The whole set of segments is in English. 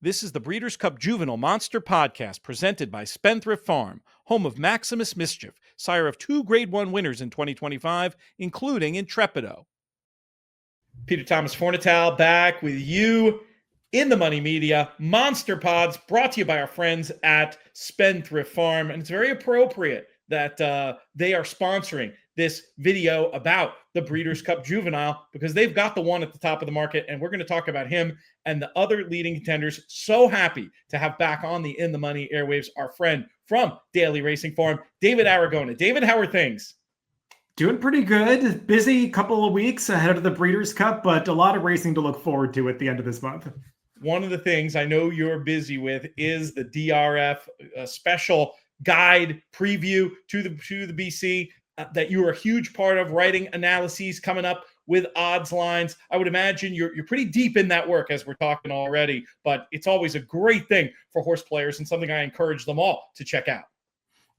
This is the Breeders Cup Juvenile Monster Podcast presented by Spendthrift Farm, home of Into Mischief, sire of 2 Grade 1 winners in 2025, including Intrepido. Peter Thomas Fornital back with you in the Money Media. Monster Pods brought to you by our friends at Spendthrift Farm. And it's very appropriate that they are sponsoring this video about the Breeders Cup Juvenile because they've got the one at the top of the market, and we're going to talk about him and the other leading contenders. So happy to have back on the In the Money airwaves our friend from Daily Racing Farm, David Aragona. David, how are things? Doing pretty good. Busy couple of weeks ahead of the Breeders' Cup, but a lot of racing to look forward to at the end of this month. One of the things I know you're busy with is the DRF special guide preview to the BC that you are a huge part of, writing analyses coming up with odds lines. I would imagine you're pretty deep in that work as we're talking already, but it's always a great thing for horse players and something I encourage them all to check out.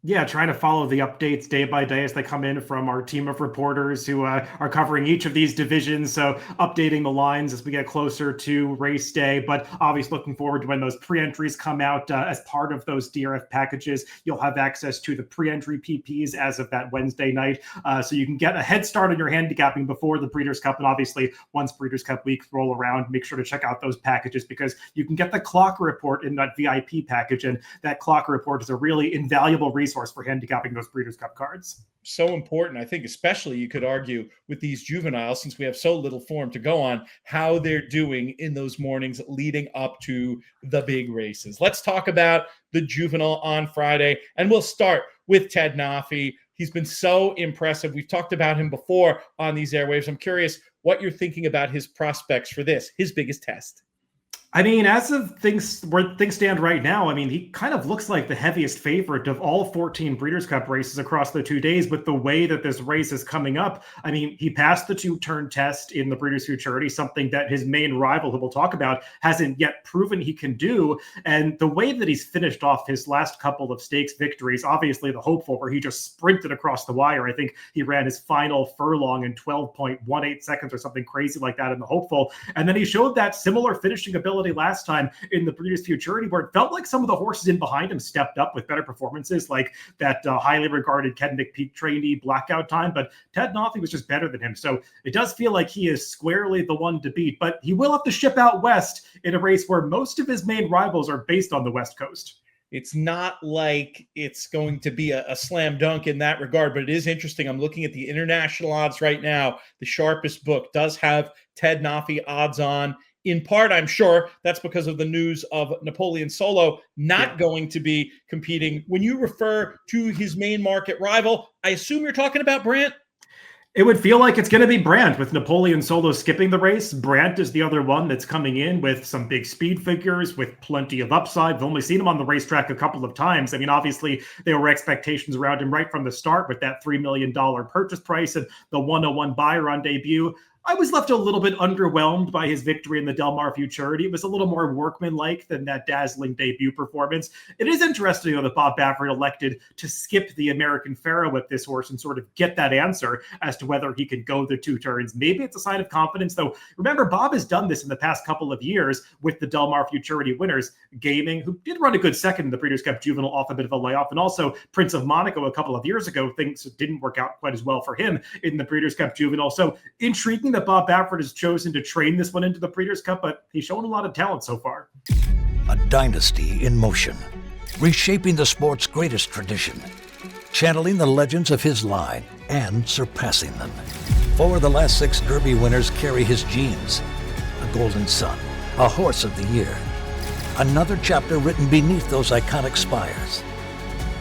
Yeah, trying to follow the updates day by day as they come in from our team of reporters who are covering each of these divisions. So updating the lines as we get closer to race day, but obviously looking forward to when those pre-entries come out as part of those DRF packages. You'll have access to the pre-entry PPs as of that Wednesday night. So you can get a head start on your handicapping before the Breeders' Cup. And obviously once Breeders' Cup weeks roll around, make sure to check out those packages because you can get the clock report in that VIP package. And that clock report is a really invaluable resource for handicapping those Breeders' Cup cards. So important, I think, especially you could argue with these juveniles, since we have so little form to go on, how they're doing in those mornings leading up to the big races. Let's talk about the juvenile on Friday, and we'll start with Ted Nafi. He's been so impressive. We've talked about him before on these airwaves. I'm curious what you're thinking about his prospects for this, his biggest test. I mean, as of where things stand right now, I mean, he kind of looks like the heaviest favorite of all 14 Breeders' Cup races across the 2 days. But the way that this race is coming up, I mean, he passed the 2-turn test in the Breeders Futurity, something that his main rival, who we'll talk about, hasn't yet proven he can do. And the way that he's finished off his last couple of stakes victories, obviously the hopeful, where he just sprinted across the wire. I think he ran his final furlong in 12.18 seconds or something crazy like that in the hopeful. And then he showed that similar finishing ability last time in the Breeders' Futurity, where it felt like some of the horses in behind him stepped up with better performances, like that highly regarded Ken McPeak trainee Blackout Time, but Ted Nafi was just better than him. So it does feel like he is squarely the one to beat, but he will have to ship out west in a race where most of his main rivals are based on the West Coast. It's not like it's going to be a slam dunk in that regard, but it is interesting. I'm looking at the international odds right now. The Sharpest book does have Ted Nafi odds on. In part, I'm sure that's because of the news of Napoleon Solo not going to be competing. When you refer to his main market rival, I assume you're talking about Brandt? It would feel like it's going to be Brandt with Napoleon Solo skipping the race. Brandt is the other one that's coming in with some big speed figures, with plenty of upside. We've only seen him on the racetrack a couple of times. I mean, obviously, there were expectations around him right from the start with that $3 million purchase price and the 101 Beyer on debut. I was left a little bit underwhelmed by his victory in the Del Mar Futurity. It was a little more workmanlike than that dazzling debut performance. It is interesting, though, that Bob Baffert elected to skip the American Pharoah with this horse and sort of get that answer as to whether he can go the 2 turns. Maybe it's a sign of confidence, though. Remember, Bob has done this in the past couple of years with the Del Mar Futurity winners. Gaming, who did run a good second in the Breeders' Cup Juvenile off a bit of a layoff, and also Prince of Monaco a couple of years ago. Things didn't work out quite as well for him in the Breeders' Cup Juvenile. So intriguing that Bob Baffert has chosen to train this one into the Breeders' Cup, but he's shown a lot of talent so far. A dynasty in motion, reshaping the sport's greatest tradition, channeling the legends of his line and surpassing them. 4 of the last 6 Derby winners carry his genes. A Golden Son, a Horse of the Year. Another chapter written beneath those iconic spires.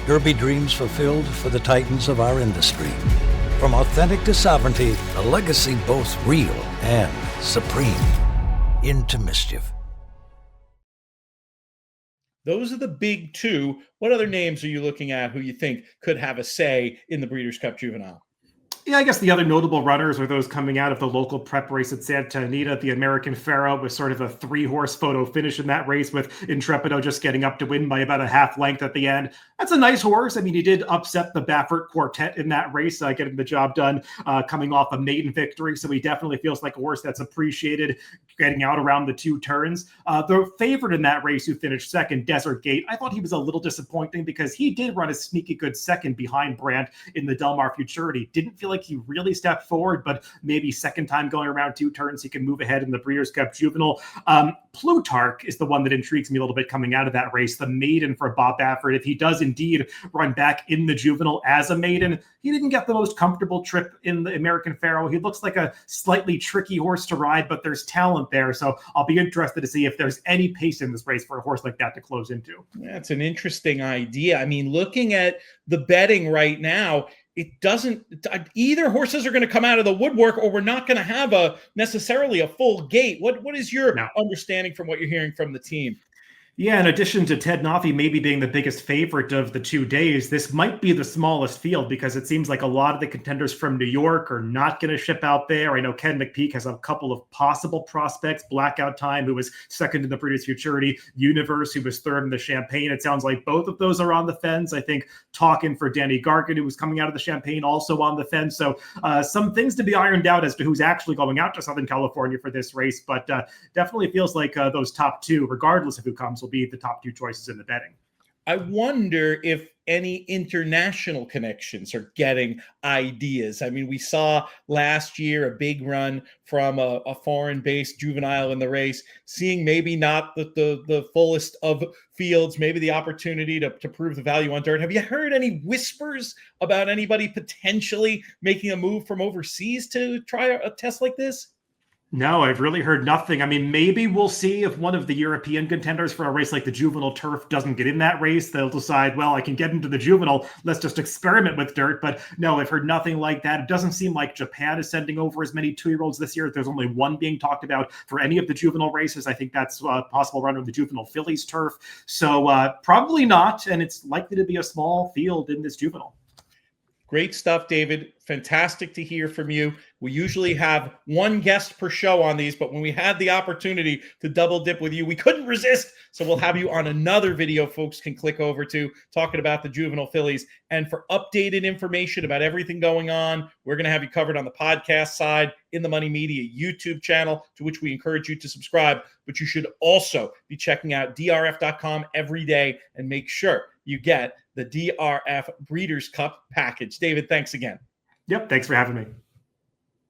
Derby dreams fulfilled for the titans of our industry. From authentic to sovereignty, a legacy both real and supreme. Into Mischief. Those are the big 2. What other names are you looking at who you think could have a say in the Breeders' Cup Juvenile? Yeah, I guess the other notable runners are those coming out of the local prep race at Santa Anita. The American Pharaoh was sort of a 3-horse photo finish in that race, with Intrepido just getting up to win by about a half length at the end. That's a nice horse. I mean, he did upset the Baffert quartet in that race, getting the job done, coming off a maiden victory. So he definitely feels like a horse that's appreciated getting out around the 2 turns. The favorite in that race, who finished second, Desert Gate, I thought he was a little disappointing because he did run a sneaky good second behind Brandt in the Del Mar Futurity. Didn't feel like he really stepped forward, but maybe second time going around 2 turns, he can move ahead in the Breeders' Cup Juvenile. Plutarch is the one that intrigues me a little bit coming out of that race, the maiden for Bob Baffert. If he does indeed run back in the Juvenile as a maiden, he didn't get the most comfortable trip in the American Pharaoh. He looks like a slightly tricky horse to ride, but there's talent there. So I'll be interested to see if there's any pace in this race for a horse like that to close into. That's an interesting idea. I mean, looking at the betting right now, it doesn't, either horses are going to come out of the woodwork, or we're not going to have necessarily a full gate. What is your understanding from what you're hearing from the team? Yeah, in addition to Ted Nafi maybe being the biggest favorite of the 2 days, this might be the smallest field because it seems like a lot of the contenders from New York are not going to ship out there. I know Ken McPeak has a couple of possible prospects, Blackout Time, who was second in the Breeders' Futurity, Universe, who was third in the Champagne. It sounds like both of those are on the fence. I think Talkin' for Danny Gargan, who was coming out of the Champagne, also on the fence. So some things to be ironed out as to who's actually going out to Southern California for this race, but definitely feels like those top 2, regardless of who comes, will be the top 2 choices in the betting. I wonder if any international connections are getting ideas. I mean, we saw last year a big run from a foreign-based juvenile in the race, seeing maybe not the fullest of fields, maybe the opportunity to prove the value on dirt. Have you heard any whispers about anybody potentially making a move from overseas to try a test like this? No, I've really heard nothing. I mean, maybe we'll see if one of the European contenders for a race like the Juvenile Turf doesn't get in that race. They'll decide, well, I can get into the Juvenile. Let's just experiment with dirt. But no, I've heard nothing like that. It doesn't seem like Japan is sending over as many 2-year-olds this year. There's only one being talked about for any of the juvenile races. I think that's a possible runner of the Juvenile Fillies Turf. So probably not. And it's likely to be a small field in this Juvenile. Great stuff, David. Fantastic to hear from you. We usually have one guest per show on these, but when we had the opportunity to double dip with you, we couldn't resist. So we'll have you on another video folks can click over to, talking about the juvenile fillies. And for updated information about everything going on, we're going to have you covered on the podcast side, in the Money Media YouTube channel, to which we encourage you to subscribe. But you should also be checking out drf.com every day and make sure you get the DRF Breeders' Cup package. David, thanks again. Yep, thanks for having me.